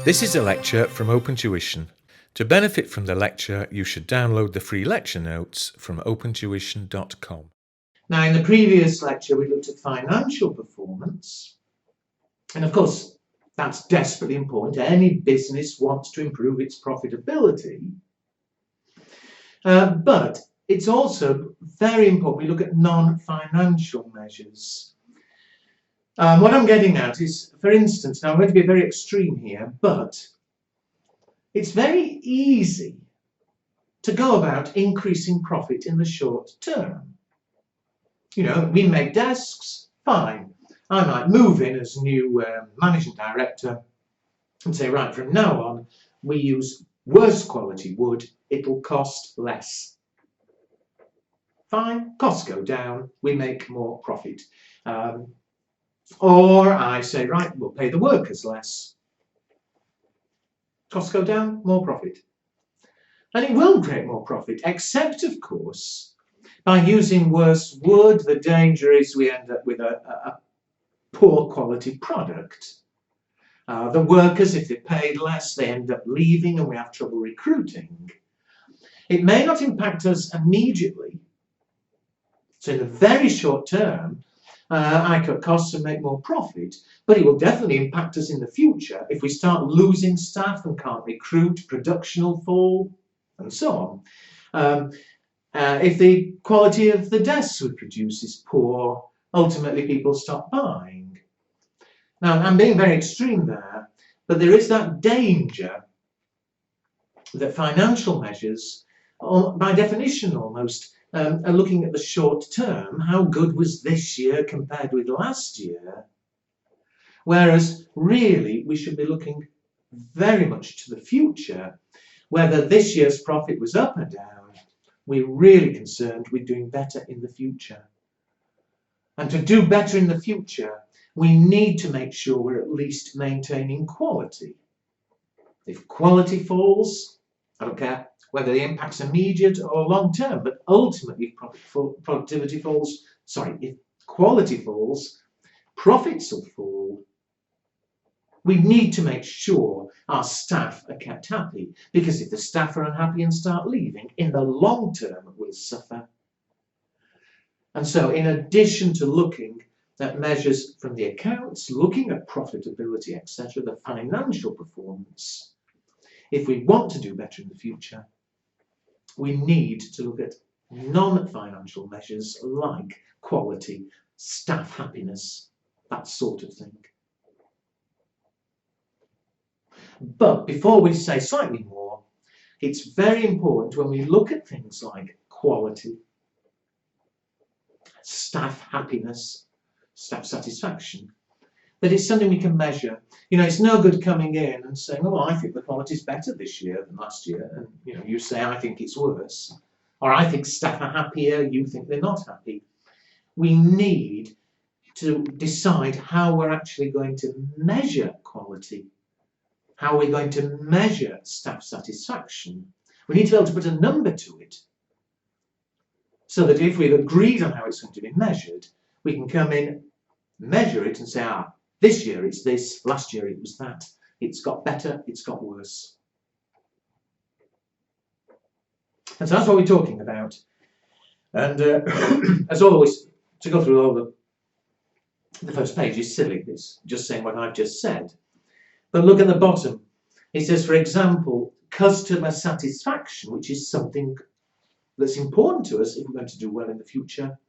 This is a lecture from Open Tuition. To benefit from the lecture, you should download the free lecture notes from opentuition.com. Now, in the previous lecture, we looked at financial performance. And of course, that's desperately important. Any business wants to improve its profitability. But it's also very important we look at non-financial measures. What I'm getting at is, for instance, now I'm going to be very extreme here, but it's very easy to go about increasing profit in the short term. You know, we make desks, fine. I might move in as new managing director and say, right, from now on, we use worse quality wood, it'll cost less. Fine, costs go down, we make more profit. Or I say, right, we'll pay the workers less. Costs go down, more profit. And it will create more profit, except, of course, by using worse wood, the danger is we end up with a poor quality product. The workers, if they're paid less, they end up leaving and we have trouble recruiting. It may not impact us immediately. So in the very short term, I cut costs and make more profit, but it will definitely impact us in the future if we start losing staff and can't recruit, production will fall, and so on. If the quality of the desks we produce is poor, ultimately people stop buying. Now, I'm being very extreme there, but there is that danger that financial measures, by definition almost, are looking at the short term. How good was this year compared with last year? Whereas really we should be looking very much to the future. Whether this year's profit was up or down, we're really concerned with doing better in the future. And to do better in the future, we need to make sure we're at least maintaining quality. If quality falls, I don't care whether the impact's immediate or long term, but ultimately if productivity falls, if quality falls, profits will fall. We need to make sure our staff are kept happy, because if the staff are unhappy and start leaving, in the long term we'll suffer. And so in addition to looking at measures from the accounts, looking at profitability, etc., the financial performance, if we want to do better in the future, we need to look at non-financial measures like quality, staff happiness, that sort of thing. But before we say slightly more, it's very important when we look at things like quality, staff happiness, staff satisfaction, that it's something we can measure. You know, it's no good coming in and saying, oh, I think the quality's better this year than last year. And, you know, you say, I think it's worse. Or I think staff are happier, you think they're not happy. We need to decide how we're actually going to measure quality. How we're going to measure staff satisfaction. We need to be able to put a number to it. So that if we've agreed on how it's going to be measured, we can come in, measure it and say, this year it's this, last year it was that. It's got better, it's got worse. And so that's what we're talking about. And as always, to go through all the first page is silly. It's just saying what I've just said. But look at the bottom. It says, for example, customer satisfaction, which is something that's important to us if we're going to do well in the future.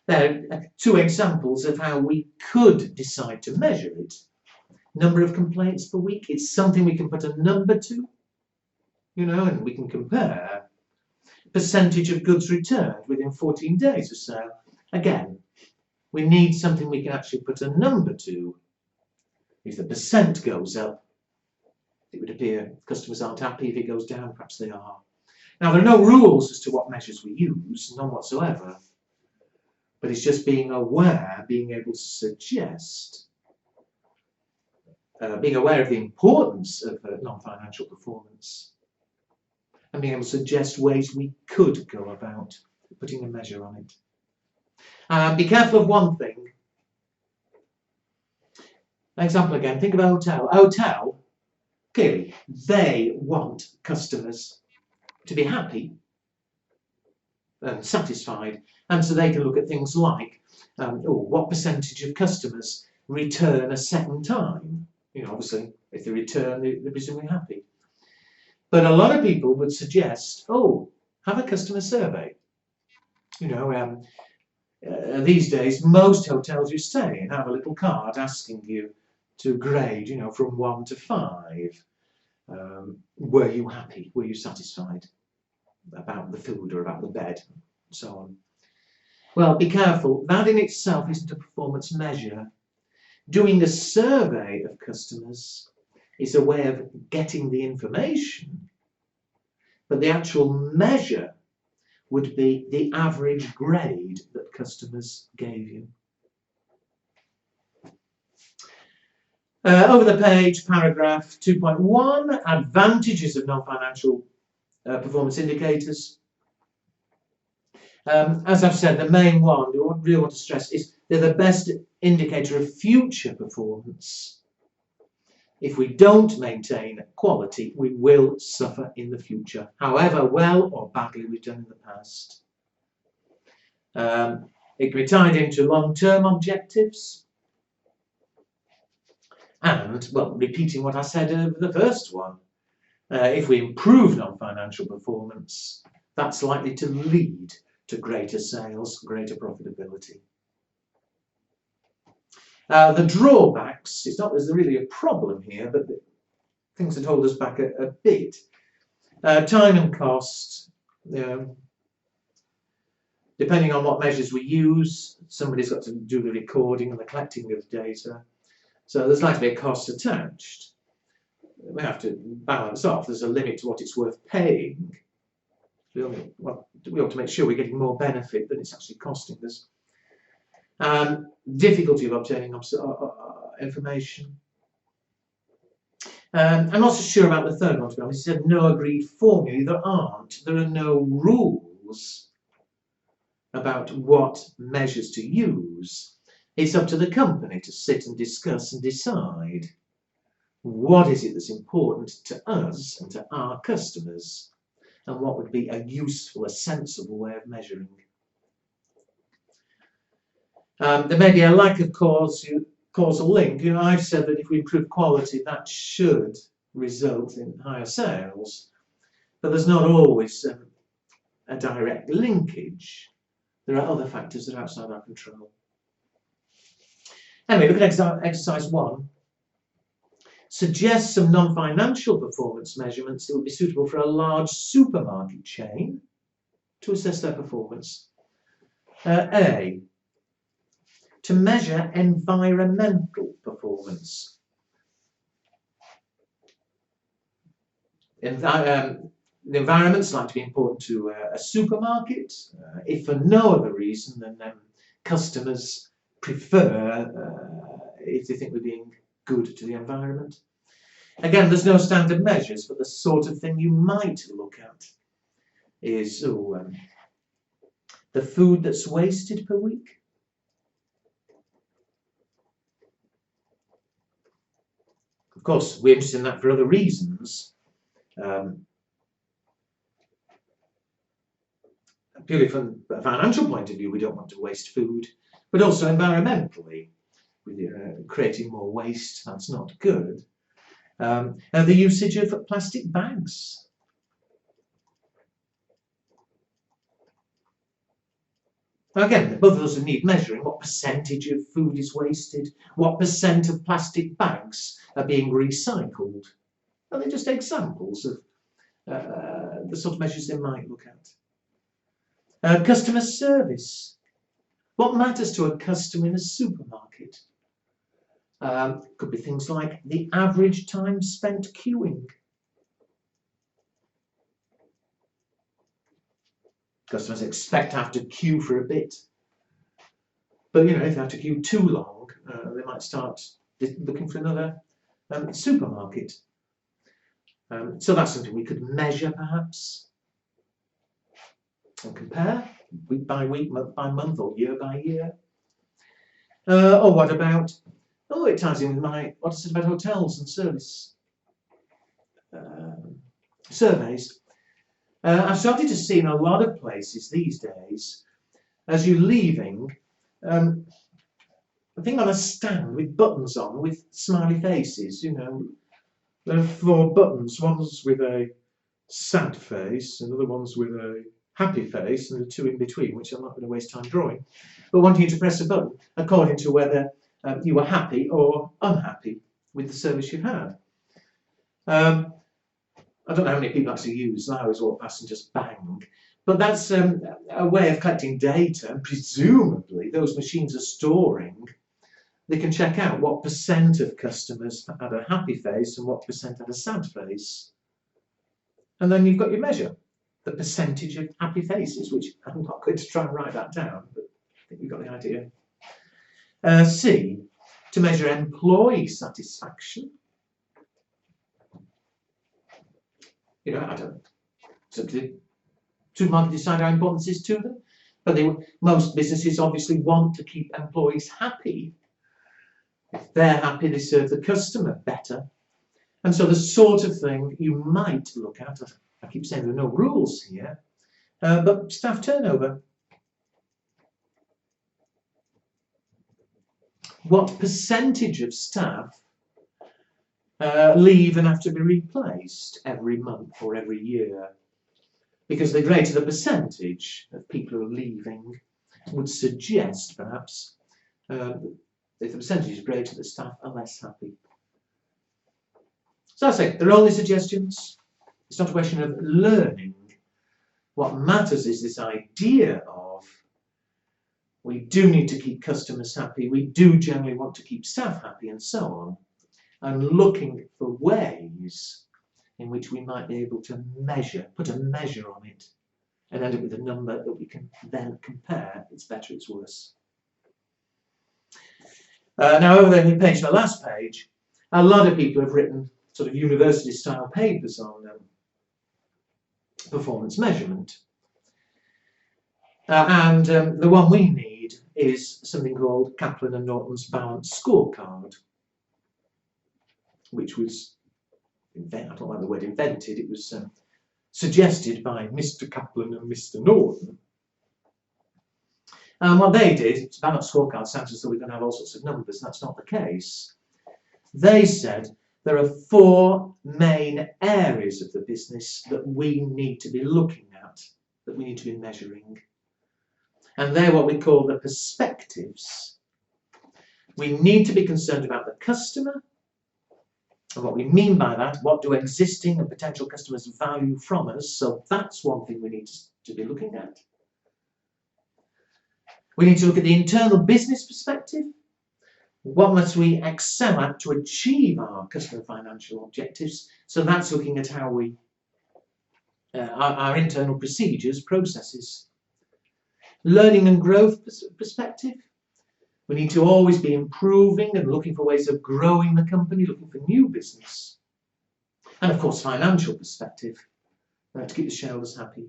There are two examples of how we could decide to measure it. Number of complaints per week, it's something we can put a number to, you know, and we can compare. Percentage of goods returned within 14 days or so. Again, we need something we can actually put a number to. If the percent goes up, it would appear customers aren't happy. If it goes down, perhaps they are. Now, there are no rules as to what measures we use, none whatsoever. But it's just being aware, being able to suggest, being aware of the importance of non-financial performance, and being able to suggest ways we could go about putting a measure on it. Be careful of one thing. Example again, think of a hotel. A hotel clearly they want customers to be happy and satisfied, and so they can look at things like what percentage of customers return a second time. Obviously, if they return, they're presumably happy. But a lot of people would suggest, have a customer survey. These days, most hotels you stay in have a little card asking you to grade, from 1 to 5. Were you happy? Were you satisfied about the food or about the bed, and so on? Well, be careful. That in itself isn't a performance measure. Doing a survey of customers is a way of getting the information, but the actual measure would be the average grade that customers gave you. Over the page, paragraph 2.1, advantages of non-financial performance indicators. As I've said, the main one we really want to stress is they're the best indicator of future performance. If we don't maintain quality, we will suffer in the future, however well or badly we've done in the past. It can be tied into long-term objectives. And, well, repeating what I said over the first one, if we improve non-financial performance, that's likely to lead to greater sales, greater profitability. The drawbacks, it's not there's really a problem here, but the things that hold us back a bit. Time and cost, depending on what measures we use, somebody's got to do the recording and the collecting of data. So there's likely to be a cost attached. We have to balance off. There's a limit to what it's worth paying. We ought to make sure we're getting more benefit than it's actually costing us. Difficulty of obtaining information. I'm not so sure about the third one, to be honest. He said no agreed formula. There are no rules about what measures to use. It's up to the company to sit and discuss and decide what is it that's important to us and to our customers, and what would be a useful, a sensible way of measuring. There may be a lack of causal link. I've said that if we improve quality, that should result in higher sales, but there's not always a direct linkage. There are other factors that are outside our control. Anyway, look at exercise 1. Suggest some non-financial performance measurements that would be suitable for a large supermarket chain to assess their performance. A, to measure environmental performance. The environment's likely to be important to a supermarket, if for no other reason than customers prefer if they think we're being good to the environment. Again, there's no standard measures, but the sort of thing you might look at is the food that's wasted per week. Of course, we're interested in that for other reasons. Purely from a financial point of view, we don't want to waste food, but also environmentally, creating more waste, that's not good. And the usage of plastic bags. Again, both of those need measuring. What percentage of food is wasted? What percent of plastic bags are being recycled? Well, they're just examples of the sort of measures they might look at. Customer service. What matters to a customer in a supermarket? Could be things like the average time spent queuing. Customers expect to have to queue for a bit. But, if they have to queue too long, they might start looking for another supermarket. So that's something we could measure, perhaps, and compare week by week, month by month, or year by year. Or what about, it ties in with what I said about hotels and service. surveys. I've started to see in a lot of places these days, as you're leaving, a thing on a stand with buttons on, with smiley faces, you know. There are 4 buttons, one's with a sad face, another one's with a happy face, and the 2 in between, which I'm not going to waste time drawing, but wanting you to press a button according to whether you were happy or unhappy with the service you've had. I don't know how many people actually use that. I always walk past and just bang. But that's a way of collecting data, and presumably those machines are storing. They can check out what % of customers had a happy face and what % had a sad face. And then you've got your measure, the percentage of happy faces, which I'm not going to try and write that down, but I think you've got the idea. C, to measure employee satisfaction. You know, I don't, the supermarket decide how important this is to them, but most businesses obviously want to keep employees happy. If they're happy, they serve the customer better. And so the sort of thing you might look at, I keep saying there are no rules here, but staff turnover. What percentage of staff leave and have to be replaced every month or every year? Because the greater the percentage of people who are leaving would suggest, perhaps, if the percentage is greater, the staff are less happy. So I say, they're only suggestions. It's not a question of learning. What matters is this idea of we do need to keep customers happy, we do generally want to keep staff happy, and so on, and looking for ways in which we might be able to measure, put a measure on it, and end up with a number that we can then compare. It's better, it's worse. Now over there on page, the last page, a lot of people have written sort of university-style papers on performance measurement. And the one we need is something called Kaplan and Norton's Balanced Scorecard, which was, I don't like the word invented, it was suggested by Mr. Kaplan and Mr. Norton. And what they did, balanced scorecard sounds as though we're going to have all sorts of numbers, and that's not the case. They said there are 4 main areas of the business that we need to be looking at, that we need to be measuring. And they're what we call the perspectives. We need to be concerned about the customer, and what we mean by that, what do existing and potential customers value from us? So that's one thing we need to be looking at. We need to look at the internal business perspective. What must we excel at to achieve our customer financial objectives? So that's looking at how we, our internal procedures, processes. Learning and growth perspective. We need to always be improving and looking for ways of growing the company, looking for new business. And of course, financial perspective, to keep the shareholders happy.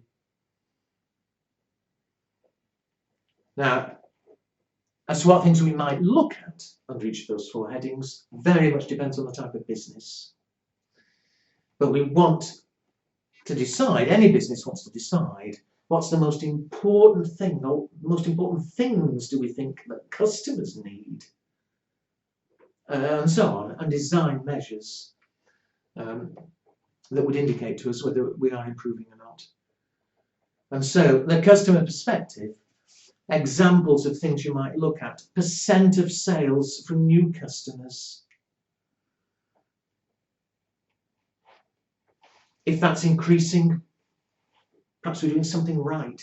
Now, as to what things we might look at under each of those 4 headings, very much depends on the type of business. But we want to decide, any business wants to decide, what's the most important thing, or most important things do we think that customers need, and so on, and design measures that would indicate to us whether we are improving or not. And so, the customer perspective, examples of things you might look at, % of sales from new customers. If that's increasing, perhaps we're doing something right.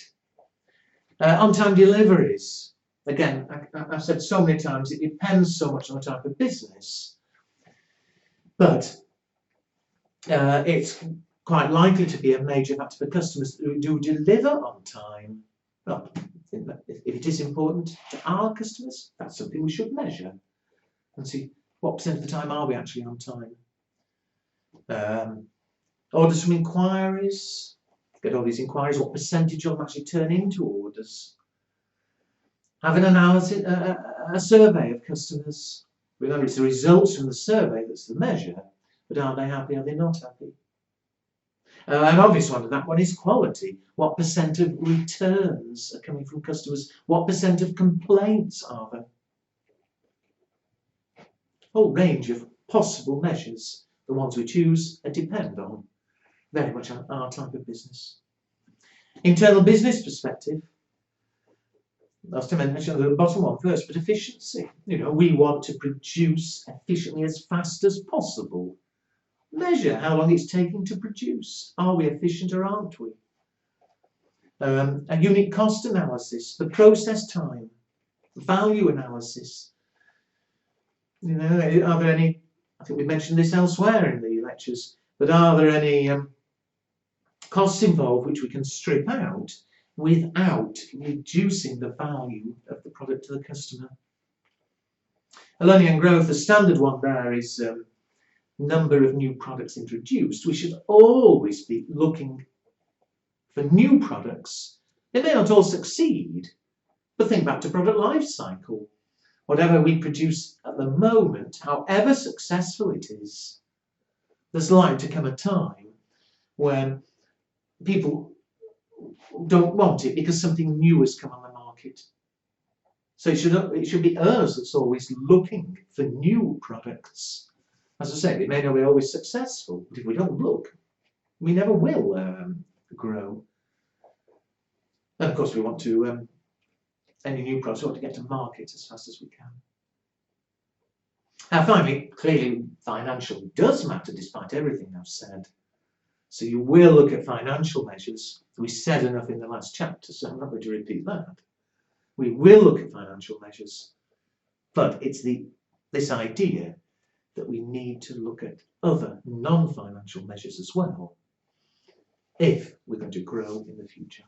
On-time deliveries. Again, I've said so many times, it depends so much on the type of business. But it's quite likely to be a major factor for customers who do deliver on time. Well, if it is important to our customers, that's something we should measure and see what % of the time are we actually on time. Orders from inquiries. Get all these inquiries, what percentage of them actually turn into orders. Have an analysis, a survey of customers. Remember, it's the results from the survey that's the measure, but are they happy, are they not happy? An obvious one of that one is quality. What percent of returns are coming from customers? What percent of complaints are there? A whole range of possible measures. The ones we choose depend on very much our type of business. Internal business perspective. Last time I mentioned the bottom one first, but efficiency. We want to produce efficiently as fast as possible. Measure how long it's taking to produce. Are we efficient or aren't we? A unit cost analysis, the process time, value analysis. Are there any, I think we mentioned this elsewhere in the lectures, but are there any costs involved which we can strip out without reducing the value of the product to the customer? Learning and growth, the standard one there is number of new products introduced. We should always be looking for new products. They may not all succeed, but think back to product life cycle. Whatever we produce at the moment, however successful it is, there's likely to come a time when people don't want it because something new has come on the market. So it should be us that's always looking for new products. As I said, it may not be always successful, but if we don't look, we never will grow. And of course, we want to, any new products, we want to get to market as fast as we can. Now, finally, clearly, financial does matter despite everything I've said. So you will look at financial measures. We said enough in the last chapter, so I'm not going to repeat that. We will look at financial measures, but it's this idea that we need to look at other non-financial measures as well if we're going to grow in the future.